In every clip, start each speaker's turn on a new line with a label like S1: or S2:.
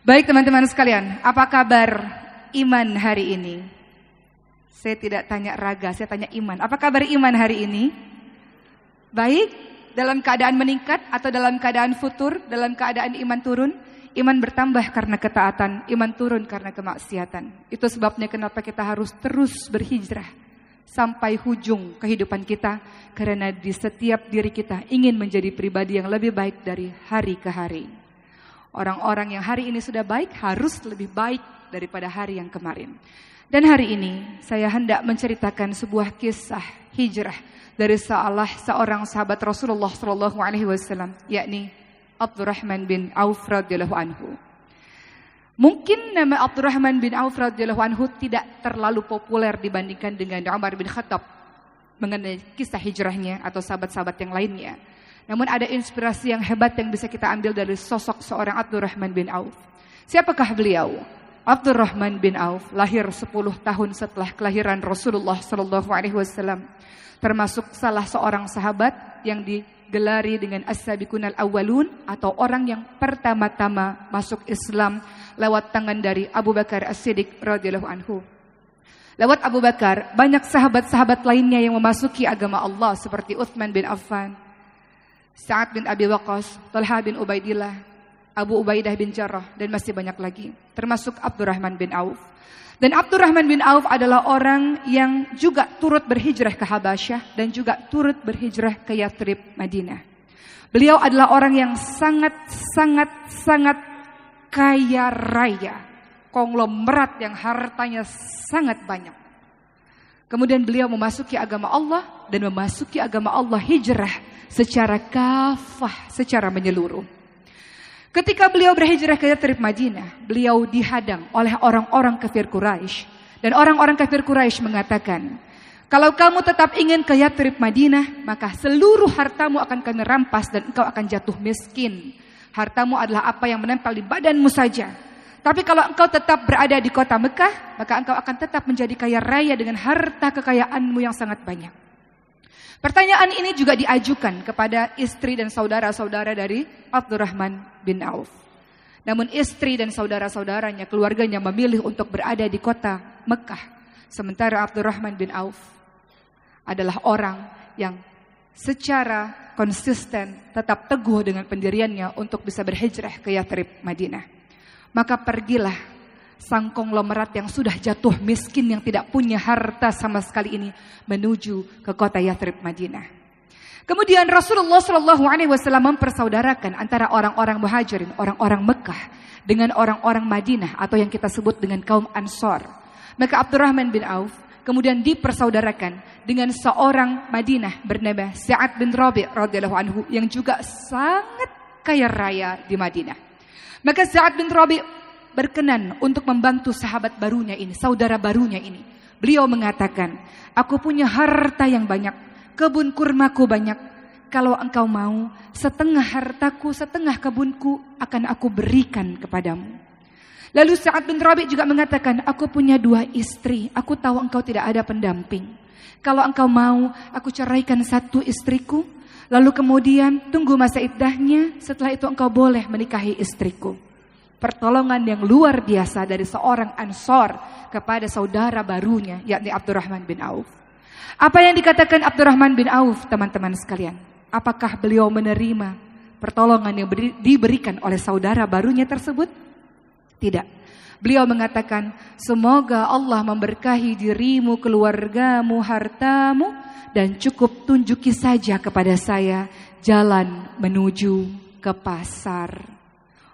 S1: Baik teman-teman sekalian, apa kabar iman hari ini? Saya tidak tanya raga, saya tanya iman. Apa kabar iman hari ini? Baik, dalam keadaan meningkat atau dalam keadaan futur, dalam keadaan iman turun? Iman bertambah karena ketaatan, iman turun karena kemaksiatan. Itu sebabnya kenapa kita harus terus berhijrah sampai hujung kehidupan kita. Karena di setiap diri kita ingin menjadi pribadi yang lebih baik dari hari ke hari. Orang-orang yang hari ini sudah baik harus lebih baik daripada hari yang kemarin. Dan hari ini saya hendak menceritakan sebuah kisah hijrah dari seorang sahabat Rasulullah SAW, yakni Abdurrahman bin Auf radhiyallahu anhu. Mungkin nama Abdurrahman bin Auf radhiyallahu anhu tidak terlalu populer dibandingkan dengan Umar bin Khattab mengenai kisah hijrahnya atau sahabat-sahabat yang lainnya. Namun ada inspirasi yang hebat yang bisa kita ambil dari sosok seorang Abdurrahman bin Auf. Siapakah beliau? Abdurrahman bin Auf lahir 10 tahun setelah kelahiran Rasulullah SAW. Termasuk salah seorang sahabat yang digelari dengan as-sabiqunal awwalun atau orang yang pertama-tama masuk Islam lewat tangan dari Abu Bakar As-Siddiq radhiyallahu anhu. Lewat Abu Bakar, banyak sahabat-sahabat lainnya yang memasuki agama Allah seperti Utsman bin Affan, Sa'ad bin Abi Waqqas, Talha bin Ubaidillah, Abu Ubaidah bin Jarrah, dan masih banyak lagi. Termasuk Abdurrahman bin Auf. Dan Abdurrahman bin Auf adalah orang yang juga turut berhijrah ke Habasyah dan juga turut berhijrah ke Yathrib, Madinah. Beliau adalah orang yang sangat kaya raya. Konglomerat yang hartanya sangat banyak. Kemudian beliau memasuki agama Allah dan memasuki agama Allah hijrah secara kafah, secara menyeluruh. Ketika beliau berhijrah ke Yathrib Madinah, beliau dihadang oleh orang-orang kafir Quraisy. Dan orang-orang kafir Quraisy mengatakan, kalau kamu tetap ingin ke Yathrib Madinah, maka seluruh hartamu akan kami rampas dan engkau akan jatuh miskin. Hartamu adalah apa yang menempel di badanmu saja. Tapi kalau engkau tetap berada di kota Mekah, maka engkau akan tetap menjadi kaya raya dengan harta kekayaanmu yang sangat banyak. Pertanyaan ini juga diajukan kepada istri dan saudara-saudara dari Abdurrahman bin Auf. Namun istri dan saudara-saudaranya, keluarganya memilih untuk berada di kota Mekah. Sementara Abdurrahman bin Auf adalah orang yang secara konsisten tetap teguh dengan pendiriannya untuk bisa berhijrah ke Yathrib, Madinah. Maka pergilah sang konglomerat yang sudah jatuh miskin, yang tidak punya harta sama sekali ini, menuju ke kota Yathrib, Madinah. Kemudian Rasulullah SAW mempersaudarakan antara orang-orang Muhajirin, orang-orang Mekah, dengan orang-orang Madinah atau yang kita sebut dengan kaum Ansor. Maka Abdurrahman bin Auf kemudian dipersaudarakan dengan seorang Madinah bernama Sa'ad bin Rabi' radhiyallahu anhu yang juga sangat kaya raya di Madinah. Maka Sa'ad bin Rabi' berkenan untuk membantu sahabat barunya ini, saudara barunya ini. Beliau mengatakan, aku punya harta yang banyak, kebun kurmaku banyak. Kalau engkau mau, setengah hartaku, setengah kebunku akan aku berikan kepadamu. Lalu Sa'ad bin Rabi' juga mengatakan, aku punya 2 istri, aku tahu engkau tidak ada pendamping. Kalau engkau mau, aku ceraikan 1 istriku, lalu kemudian tunggu masa iddahnya, setelah itu engkau boleh menikahi istriku. Pertolongan yang luar biasa dari seorang Ansor kepada saudara barunya, yakni Abdurrahman bin Auf. Apa yang dikatakan Abdurrahman bin Auf, teman-teman sekalian? Apakah beliau menerima pertolongan yang diberikan oleh saudara barunya tersebut? Tidak. Beliau mengatakan, semoga Allah memberkahi dirimu, keluargamu, hartamu, dan cukup tunjuki saja kepada saya jalan menuju ke pasar.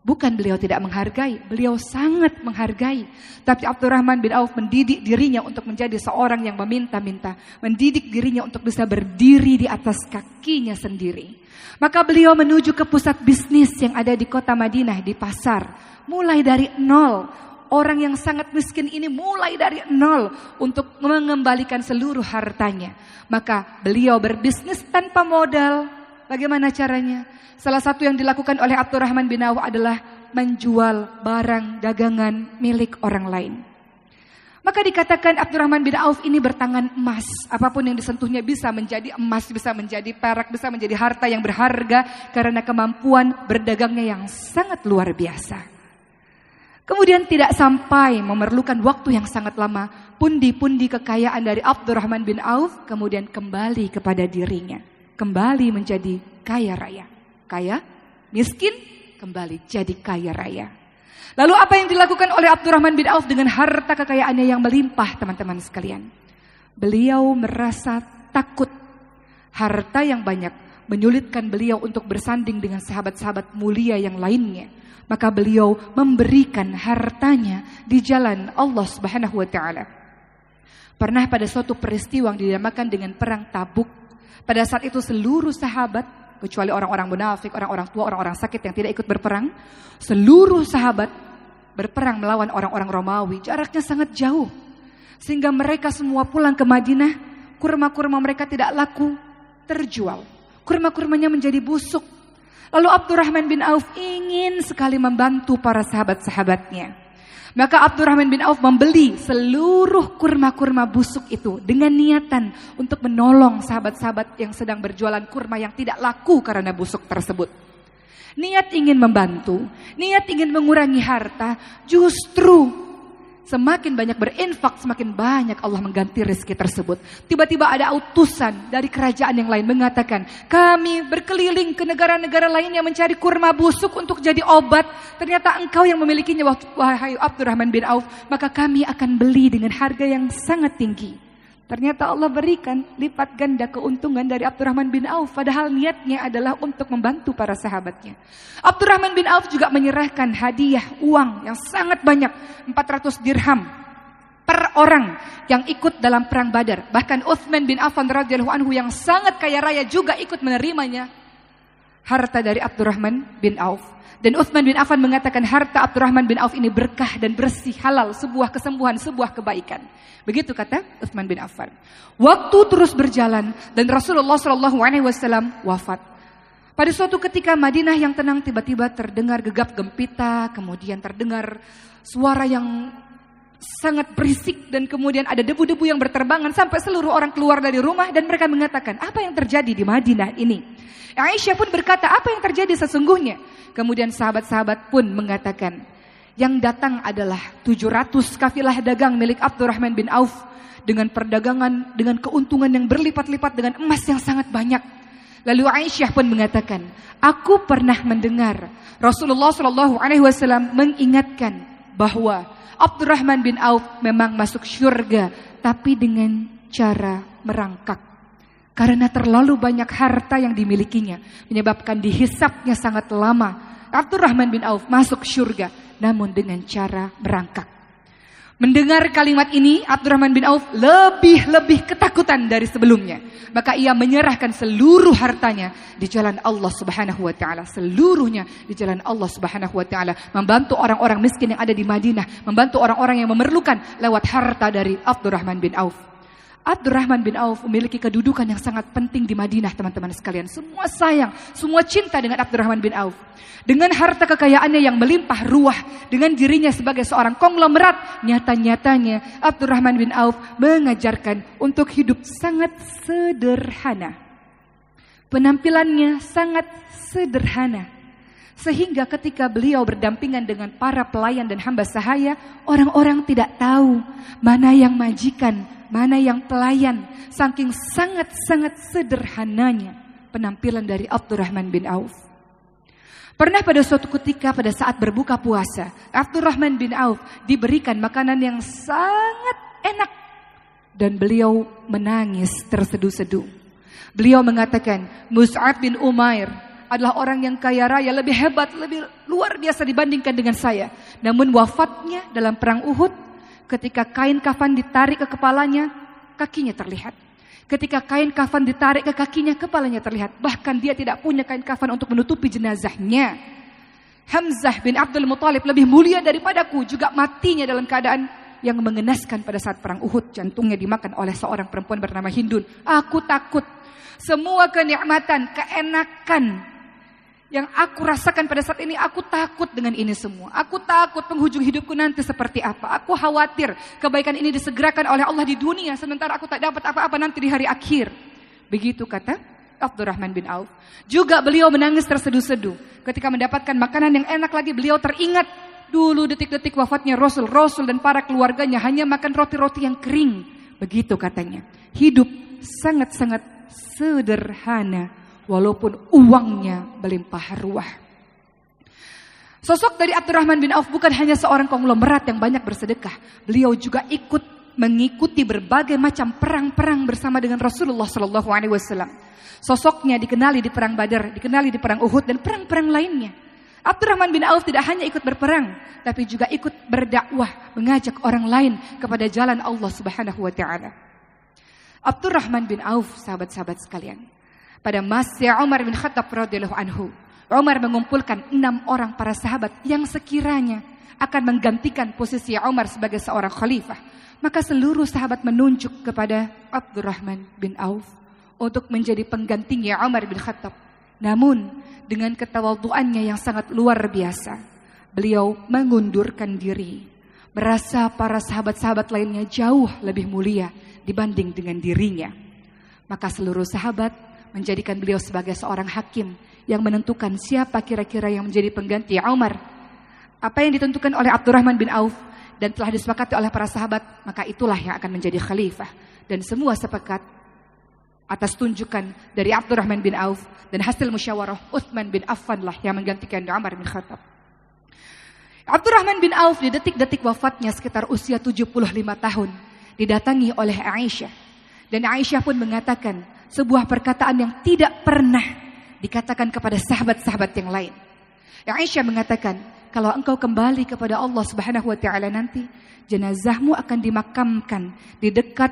S1: Bukan beliau tidak menghargai, beliau sangat menghargai. Tapi Abdurrahman bin Auf mendidik dirinya untuk menjadi seorang yang meminta-minta. Mendidik dirinya untuk bisa berdiri di atas kakinya sendiri. Maka beliau menuju ke pusat bisnis yang ada di kota Madinah, di pasar. Mulai dari nol. Orang yang sangat miskin ini mulai dari nol untuk mengembalikan seluruh hartanya. Maka beliau berbisnis tanpa modal. Bagaimana caranya? Salah satu yang dilakukan oleh Abdurrahman bin Auf adalah menjual barang dagangan milik orang lain. Maka dikatakan Abdurrahman bin Auf ini bertangan emas. Apapun yang disentuhnya bisa menjadi emas, bisa menjadi perak, bisa menjadi harta yang berharga karena kemampuan berdagangnya yang sangat luar biasa. Kemudian tidak sampai memerlukan waktu yang sangat lama, pundi-pundi kekayaan dari Abdurrahman bin Auf kemudian kembali kepada dirinya. Kembali menjadi kaya raya. Kaya, miskin, kembali jadi kaya raya. Lalu apa yang dilakukan oleh Abdurrahman bin Auf dengan harta kekayaannya yang melimpah, teman-teman sekalian? Beliau merasa takut. Harta yang banyak menyulitkan beliau untuk bersanding dengan sahabat-sahabat mulia yang lainnya. Maka beliau memberikan hartanya di jalan Allah Subhanahu wa taala. Pernah pada suatu peristiwa yang dinamakan dengan perang Tabuk. Pada saat itu seluruh sahabat, kecuali orang-orang munafik, orang-orang tua, orang-orang sakit yang tidak ikut berperang, seluruh sahabat berperang melawan orang-orang Romawi. Jaraknya sangat jauh. Sehingga mereka semua pulang ke Madinah, kurma-kurma mereka tidak laku, terjual. Kurma-kurmanya menjadi busuk. Lalu Abdurrahman bin Auf ingin sekali membantu para sahabat-sahabatnya. Maka Abdurrahman bin Auf membeli seluruh kurma-kurma busuk itu dengan niatan untuk menolong sahabat-sahabat yang sedang berjualan kurma yang tidak laku karena busuk tersebut. Niat ingin membantu, niat ingin mengurangi harta, justru semakin banyak berinfak, semakin banyak Allah mengganti rezeki tersebut. Tiba-tiba ada utusan dari kerajaan yang lain mengatakan, kami berkeliling ke negara-negara lainnya mencari kurma busuk untuk jadi obat. Ternyata engkau yang memilikinya, wahai Abdurrahman bin Auf. Maka kami akan beli dengan harga yang sangat tinggi. Ternyata Allah berikan lipat ganda keuntungan dari Abdurrahman bin Auf. Padahal niatnya adalah untuk membantu para sahabatnya. Abdurrahman bin Auf juga menyerahkan hadiah uang yang sangat banyak. 400 dirham per orang yang ikut dalam perang Badar. Bahkan Utsman bin Affan radhiyallahu anhu yang sangat kaya raya juga ikut menerimanya harta dari Abdurrahman bin Auf. Dan Utsman bin Affan mengatakan harta Abdurrahman bin Auf ini berkah dan bersih, halal, sebuah kesembuhan, sebuah kebaikan. Begitu kata Utsman bin Affan. Waktu terus berjalan dan Rasulullah SAW wafat. Pada suatu ketika Madinah yang tenang tiba-tiba terdengar gegap gempita, kemudian terdengar suara yang sangat berisik dan kemudian ada debu-debu yang berterbangan sampai seluruh orang keluar dari rumah dan mereka mengatakan, apa yang terjadi di Madinah ini? Aisyah pun berkata, apa yang terjadi sesungguhnya? Kemudian sahabat-sahabat pun mengatakan, yang datang adalah 700 kafilah dagang milik Abdurrahman bin Auf dengan perdagangan, dengan keuntungan yang berlipat-lipat dengan emas yang sangat banyak. Lalu Aisyah pun mengatakan, aku pernah mendengar Rasulullah SAW mengingatkan bahwa Abdurrahman bin Auf memang masuk syurga, tapi dengan cara merangkak. Karena terlalu banyak harta yang dimilikinya, menyebabkan dihisapnya sangat lama. Abdurrahman bin Auf masuk syurga, namun dengan cara merangkak. Mendengar kalimat ini, Abdurrahman bin Auf lebih ketakutan dari sebelumnya. Maka ia menyerahkan seluruh hartanya di jalan Allah Subhanahu wa taala, seluruhnya di jalan Allah Subhanahu wa taala, membantu orang-orang miskin yang ada di Madinah, membantu orang-orang yang memerlukan lewat harta dari Abdurrahman bin Auf. Abdurrahman bin Auf memiliki kedudukan yang sangat penting di Madinah, teman-teman sekalian. Semua sayang, semua cinta dengan Abdurrahman bin Auf. Dengan harta kekayaannya yang melimpah ruah, dengan dirinya sebagai seorang konglomerat, nyata-nyatanya Abdurrahman bin Auf mengajarkan untuk hidup sangat sederhana. Penampilannya sangat sederhana. Sehingga ketika beliau berdampingan dengan para pelayan dan hamba sahaya, orang-orang tidak tahu mana yang majikan, mana yang pelayan. Saking sangat-sangat sederhananya penampilan dari Abdurrahman bin Auf. Pernah pada suatu ketika pada saat berbuka puasa, Abdurrahman bin Auf diberikan makanan yang sangat enak. Dan beliau menangis terseduh-seduh. Beliau mengatakan, Mus'ab bin Umair adalah orang yang kaya raya, lebih hebat, lebih luar biasa dibandingkan dengan saya. Namun wafatnya dalam perang Uhud, ketika kain kafan ditarik ke kepalanya, kakinya terlihat. Ketika kain kafan ditarik ke kakinya, kepalanya terlihat. Bahkan dia tidak punya kain kafan untuk menutupi jenazahnya. Hamzah bin Abdul Muthalib lebih mulia daripadaku, juga matinya dalam keadaan yang mengenaskan pada saat perang Uhud. Jantungnya dimakan oleh seorang perempuan bernama Hindun. Aku takut semua kenikmatan, keenakan yang aku rasakan pada saat ini, aku takut dengan ini semua. Aku takut penghujung hidupku nanti seperti apa. Aku khawatir kebaikan ini disegerakan oleh Allah di dunia, sementara aku tak dapat apa-apa nanti di hari akhir. Begitu kata Abdurrahman bin Auf. Juga beliau menangis terseduh-seduh. Ketika mendapatkan makanan yang enak lagi, beliau teringat Dulu detik-detik wafatnya Rasul dan para keluarganya hanya makan roti-roti yang kering. Begitu katanya. Hidup sangat-sangat sederhana walaupun uangnya melimpah ruah. Sosok dari Abdurrahman bin Auf bukan hanya seorang konglomerat yang banyak bersedekah. Beliau juga ikut mengikuti berbagai macam perang-perang bersama dengan Rasulullah SAW. Sosoknya dikenali di perang Badar, dikenali di perang Uhud dan perang-perang lainnya. Abdurrahman bin Auf tidak hanya ikut berperang, tapi juga ikut berdakwah, mengajak orang lain kepada jalan Allah Subhanahu wa taala. Abdurrahman bin Auf, sahabat-sahabat sekalian, pada masa Umar bin Khattab radhiyallahu anhu, Umar mengumpulkan 6 orang para sahabat yang sekiranya akan menggantikan posisi Umar sebagai seorang khalifah. Maka seluruh sahabat menunjuk kepada Abdurrahman bin Auf untuk menjadi penggantinya Umar bin Khattab. Namun dengan ketawadhuannya yang sangat luar biasa, beliau mengundurkan diri, merasa para sahabat-sahabat lainnya jauh lebih mulia dibanding dengan dirinya. Maka seluruh sahabat menjadikan beliau sebagai seorang hakim yang menentukan siapa kira-kira yang menjadi pengganti Umar. Apa yang ditentukan oleh Abdurrahman bin Auf dan telah disepakati oleh para sahabat, maka itulah yang akan menjadi khalifah. Dan semua sepakat atas tunjukan dari Abdurrahman bin Auf dan hasil musyawarah Utsman bin Affan lah yang menggantikan Umar bin Khattab. Abdurrahman bin Auf di detik-detik wafatnya sekitar usia 75 tahun didatangi oleh Aisyah. Dan Aisyah pun mengatakan sebuah perkataan yang tidak pernah dikatakan kepada sahabat-sahabat yang lain. Aisyah mengatakan, kalau engkau kembali kepada Allah Subhanahu wa taala nanti, jenazahmu akan dimakamkan di dekat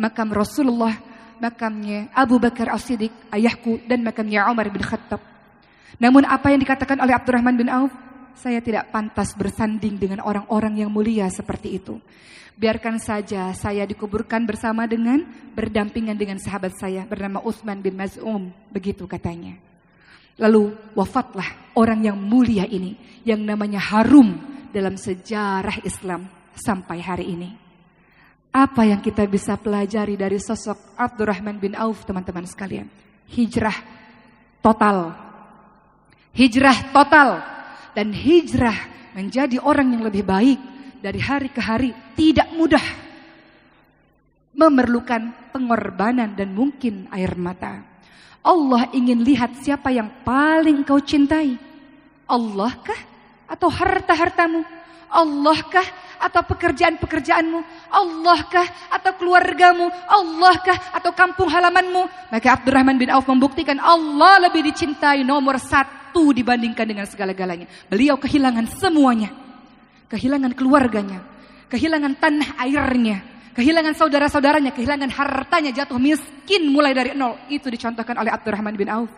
S1: makam Rasulullah, makamnya Abu Bakar As-Siddiq, ayahku, dan makamnya Umar bin Khattab. Namun apa yang dikatakan oleh Abdurrahman bin Auf, saya tidak pantas bersanding dengan orang-orang yang mulia seperti itu. Biarkan saja saya dikuburkan bersama dengan, berdampingan dengan sahabat saya bernama Utsman bin Maz'um, begitu katanya. Lalu wafatlah orang yang mulia ini, yang namanya harum dalam sejarah Islam sampai hari ini. Apa yang kita bisa pelajari dari sosok Abdurrahman bin Auf, teman-teman sekalian? Hijrah total. Hijrah total. Dan hijrah menjadi orang yang lebih baik dari hari ke hari tidak mudah. Memerlukan pengorbanan dan mungkin air mata. Allah ingin lihat siapa yang paling kau cintai. Allah kah atau harta-hartamu? Allah kah atau pekerjaan-pekerjaanmu? Allah kah atau keluargamu? Allah kah atau kampung halamanmu? Maka Abdurrahman bin Auf membuktikan Allah lebih dicintai, nomor 1 dibandingkan dengan segala-galanya. Beliau kehilangan semuanya. Kehilangan keluarganya, kehilangan tanah airnya, kehilangan saudara-saudaranya, kehilangan hartanya, jatuh miskin mulai dari nol. Itu dicontohkan oleh Abdurrahman bin Auf.